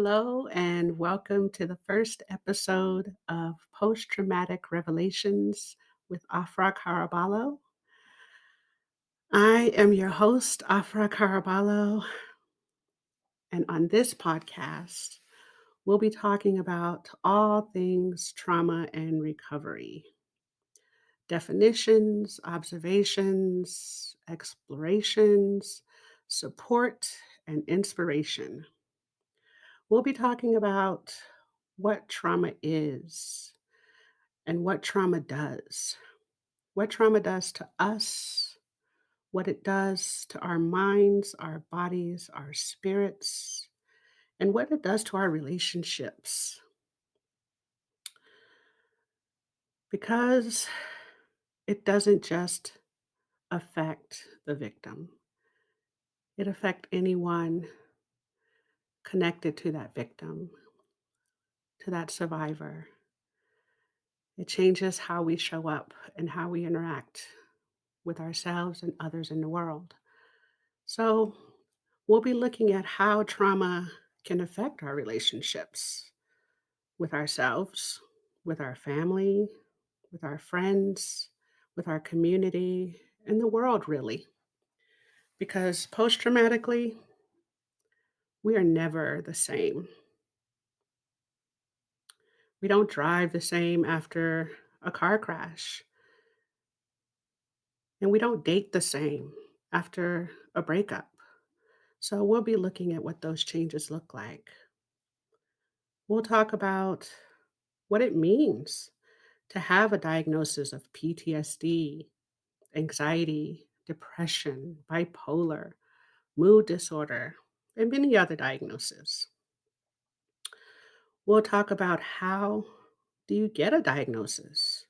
Hello, and welcome to the first episode of Post Traumatic Revelations with Afrah Caraballo. I am your host, Afrah Caraballo, and on this podcast, we'll be talking about all things trauma and recovery definitions, observations, explorations, support, and inspiration. We'll be talking about what trauma is and what trauma does to us, what it does to our minds, our bodies, our spirits, and what it does to our relationships. Because it doesn't just affect the victim, it affects anyone connected to that victim, to that survivor. It changes how we show up and how we interact with ourselves and others in the world. So, we'll be looking at how trauma can affect our relationships with ourselves, with our family, with our friends, with our community, and the world, really. Because post traumatically, we are never the same. We don't drive the same after a car crash, and we don't date the same after a breakup. So, we'll be looking at what those changes look like. We'll talk about what it means to have a diagnosis of PTSD, anxiety, depression, bipolar, mood disorder, and many other diagnoses. We'll talk about how do you get a diagnosis?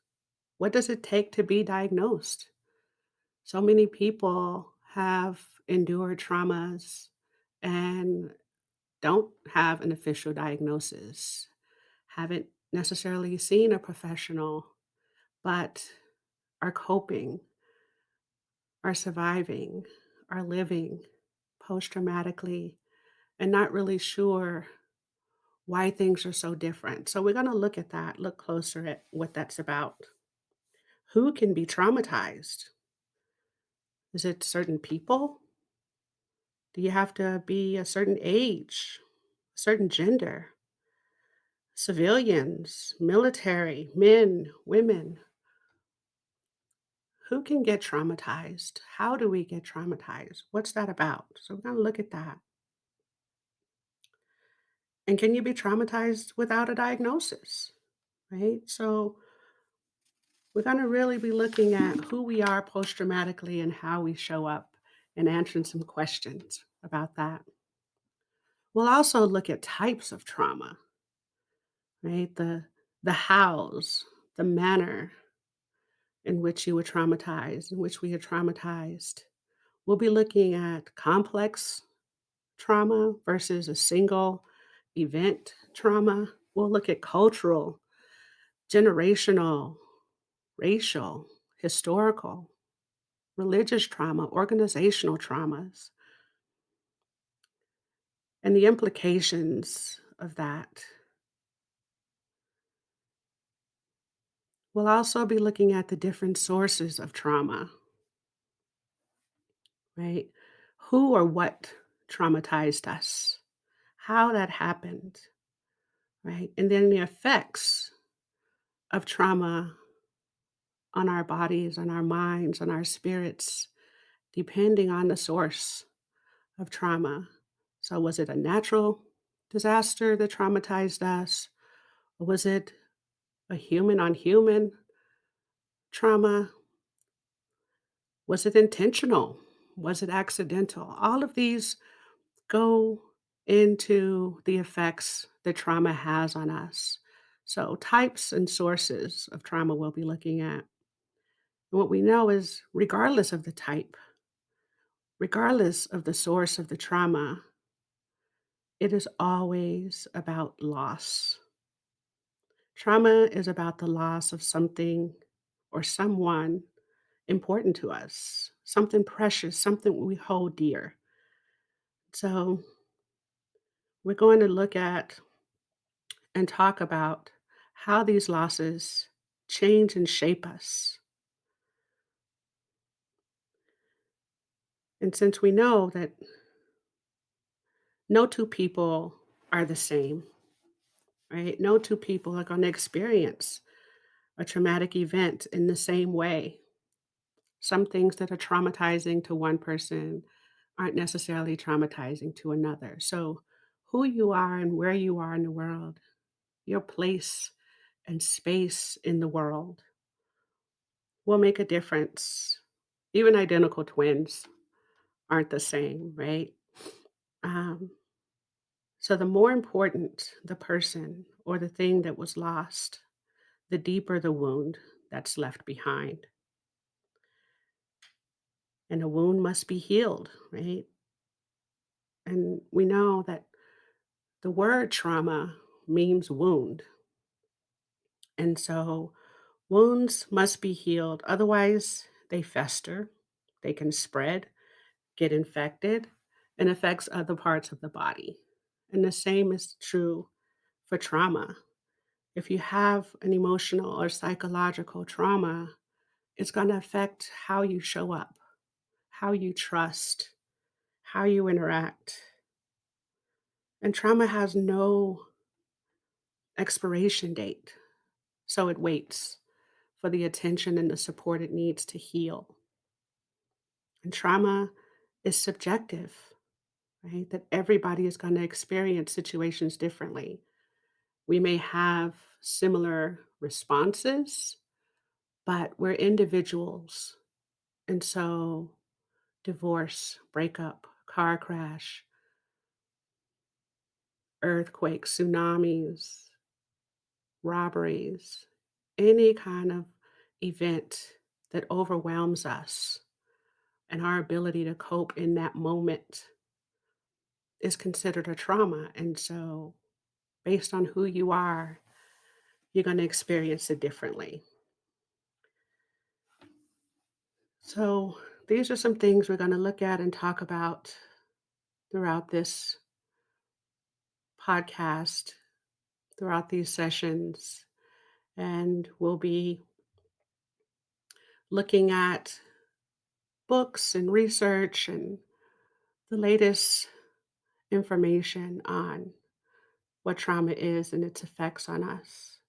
What does it take to be diagnosed? So many people have endured traumas and don't have an official diagnosis, haven't necessarily seen a professional, but are coping, are surviving, are living post traumatically, and not really sure why things are so different. So, we're going to look at that, look closer at what that's about. Who can be traumatized? Is it certain people? Do you have to be a certain age, a certain gender? Civilians, military, men, women, who can get traumatized? How do we get traumatized? What's that about? So, we're going to look at that. And can you be traumatized without a diagnosis? Right? So, we're going to really be looking at who we are post traumatically and how we show up and answering some questions about that. We'll also look at types of trauma, right? The hows, the manner in which you were traumatized, in which we are traumatized. We'll be looking at complex trauma versus a single event trauma. We'll look at cultural, generational, racial, historical, religious trauma, organizational traumas, and the implications of that. We'll also be looking at the different sources of trauma, right? Who or what traumatized us, how that happened, right? And then the effects of trauma on our bodies, on our minds, on our spirits, depending on the source of trauma. So, was it a natural disaster that traumatized us? Or was it a human on human trauma? Was it intentional? Was it accidental? All of these go into the effects that trauma has on us. So, types and sources of trauma we'll be looking at. And what we know is, regardless of the type, regardless of the source of the trauma, it is always about loss. Trauma is about the loss of something or someone important to us, something precious, something we hold dear. So, We're going to look at and talk about how these losses change and shape us. And since we know that no two people are the same, right? No two people are going to experience a traumatic event in the same way. Some things that are traumatizing to one person aren't necessarily traumatizing to another. So, who you are and where you are in the world, your place and space in the world will make a difference. Even identical twins aren't the same, right? Um, so, the more important the person or the thing that was lost, the deeper the wound that's left behind. And the wound must be healed, right? And we know that the word trauma means wound. And so wounds must be healed. Otherwise, they fester, they can spread, get infected, and affects other parts of the body. And the same is true for trauma. If you have an emotional or psychological trauma, it's going to affect how you show up, how you trust, how you interact. And trauma has no expiration date, so it waits for the attention and the support it needs to heal. And trauma is subjective, right? That everybody is going to experience situations differently. We may have similar responses, but we're individuals. And so, divorce, breakup, car crash, earthquakes, tsunamis, robberies, any kind of event that overwhelms us and our ability to cope in that moment is considered a trauma. And so, based on who you are, you're going to experience it differently. So, these are some things we're going to look at and talk about throughout this podcast, throughout these sessions. And we'll be looking at books and research and the latest information on what trauma is and its effects on us.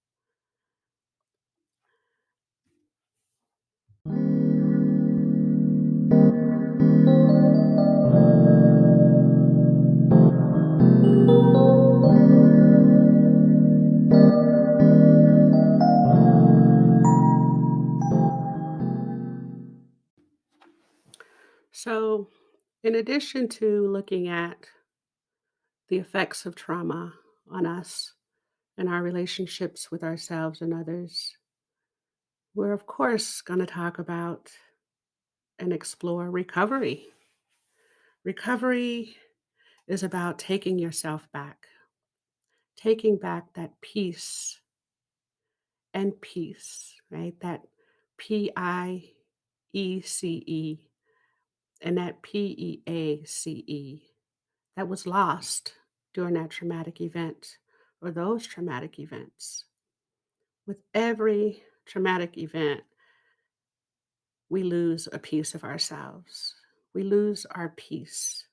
So, in addition to looking at the effects of trauma on us and our relationships with ourselves and others, we're of course going to talk about and explore recovery. Recovery is about taking yourself back, taking back that peace, right? That PIECE and that PEACE that was lost during that traumatic event or those traumatic events. With every traumatic event, we lose a piece of ourselves. We lose our peace.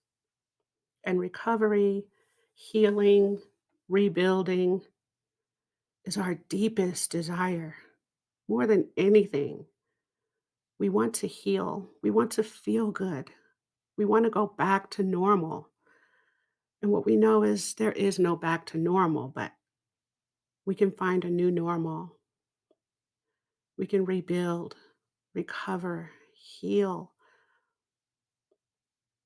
And recovery, healing, rebuilding is our deepest desire. More than anything, we want to heal. We want to feel good. We want to go back to normal. And what we know is there is no back to normal, but we can find a new normal. We can rebuild, recover, heal,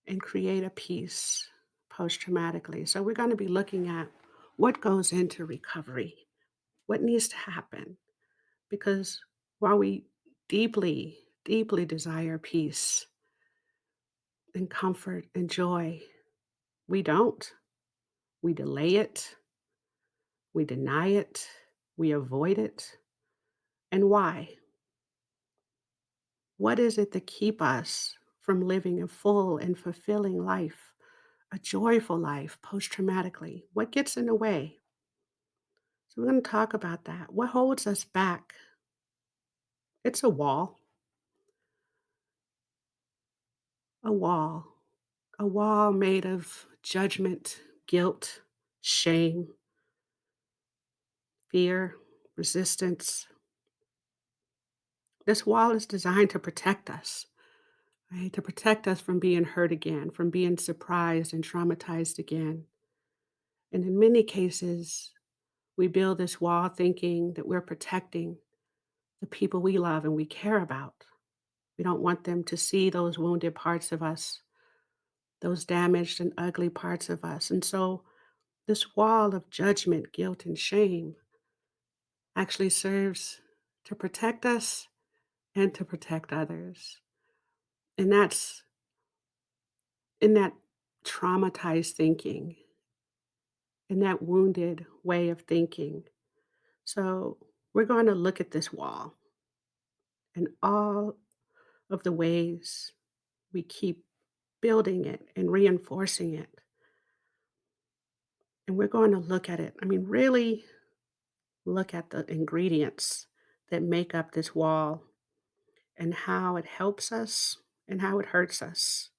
and create a peace post traumatically. So, we're going to be looking at what goes into recovery, what needs to happen. Because while we deeply desire peace and comfort and joy, we don't. We delay it, we deny it, we avoid it. And why? What is it that keep us from living a full and fulfilling life a joyful life post traumatically? What gets in the way? So, we're going to talk about that. What holds us back? It's a wall, a wall made of judgment, guilt, shame, fear, resistance. This wall is designed to protect us, right? To protect us from being hurt again, from being surprised and traumatized again. And in many cases, we build this wall thinking that we're protecting the people we love and we care about. We don't want them to see those wounded parts of us, those damaged and ugly parts of us. And so, this wall of judgment, guilt, and shame actually serves to protect us and to protect others. And that's in that traumatized thinking, in that wounded way of thinking. So, we're going to look at this wall and all of the ways we keep building it and reinforcing it. And we're going to look at it. I mean, really look at the ingredients that make up this wall and how it helps us and how it hurts us.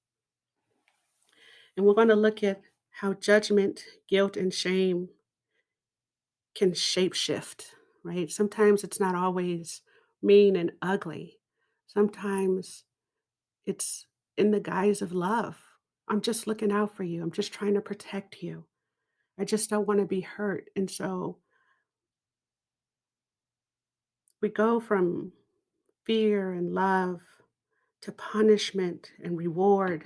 And we're going to look at how judgment, guilt, and shame can shapeshift, right? Sometimes it's not always mean and ugly. Sometimes it's in the guise of love. I'm just looking out for you. I'm just trying to protect you. I just don't want to be hurt. And so we go from fear and love to punishment and reward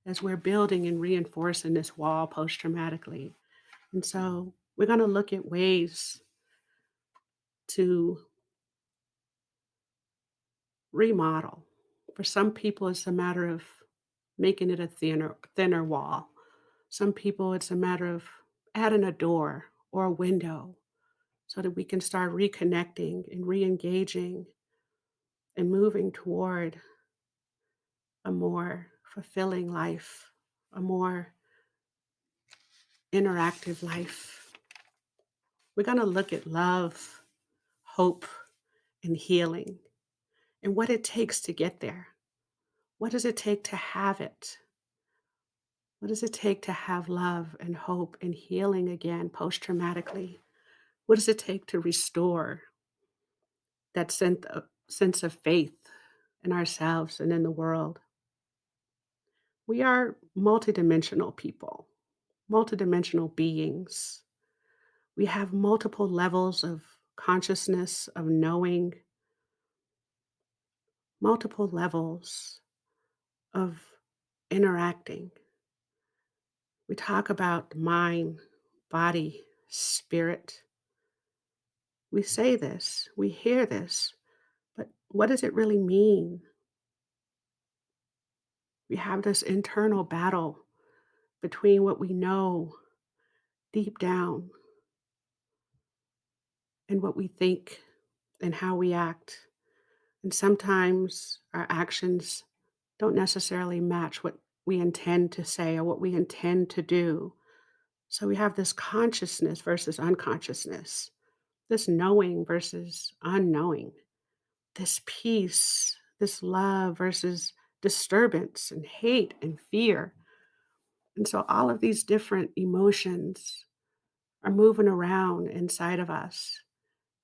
as we're building and reinforcing this wall post traumatically. And so we're going to look at ways to remodel. For some people, it's a matter of making it a thinner wall. Some people, it's a matter of adding a door or a window so that we can start reconnecting and re engaging and moving toward a more fulfilling life, a more interactive life. We're going to look at love, hope, and healing and what it takes to get there. What does it take to have it? What does it take to have love and hope and healing again post traumatically? What does it take to restore that sense of faith in ourselves and in the world? We are multidimensional people, multidimensional beings. We have multiple levels of consciousness, of knowing, multiple levels of interacting. We talk about mind, body, spirit. We say this, we hear this, but what does it really mean? We have this internal battle between what we know deep down and what we think and how we act. And sometimes our actions don't necessarily match what we intend to say or what we intend to do. So we have this consciousness versus unconsciousness, this knowing versus unknowing, this peace, this love versus disturbance and hate and fear. And so all of these different emotions are moving around inside of us.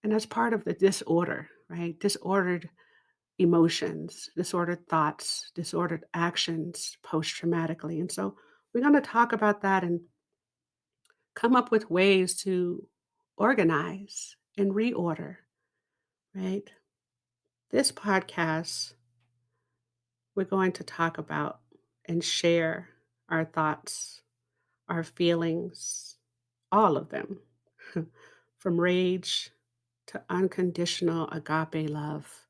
And that's part of the disorder, right? Disordered emotions, disordered thoughts, disordered actions post traumatically. And so we're going to talk about that and come up with ways to organize and reorder, right? This podcast, we're going to talk about and share our thoughts, our feelings, all of them, from rage to unconditional agape love.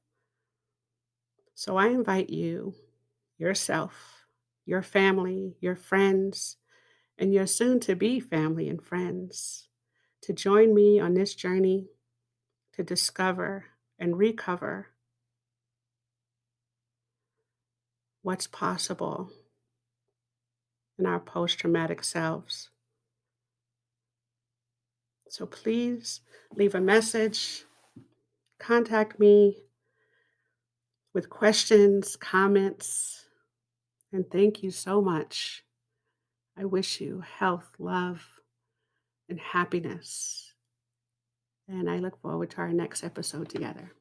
So I invite you, yourself, your family, your friends, and your soon to be family and friends to join me on this journey to discover and recover what's possible in our post traumatic selves. So please leave a message, contact me with questions, comments, and thank you so much. I wish you health, love, and happiness. And I look forward to our next episode together.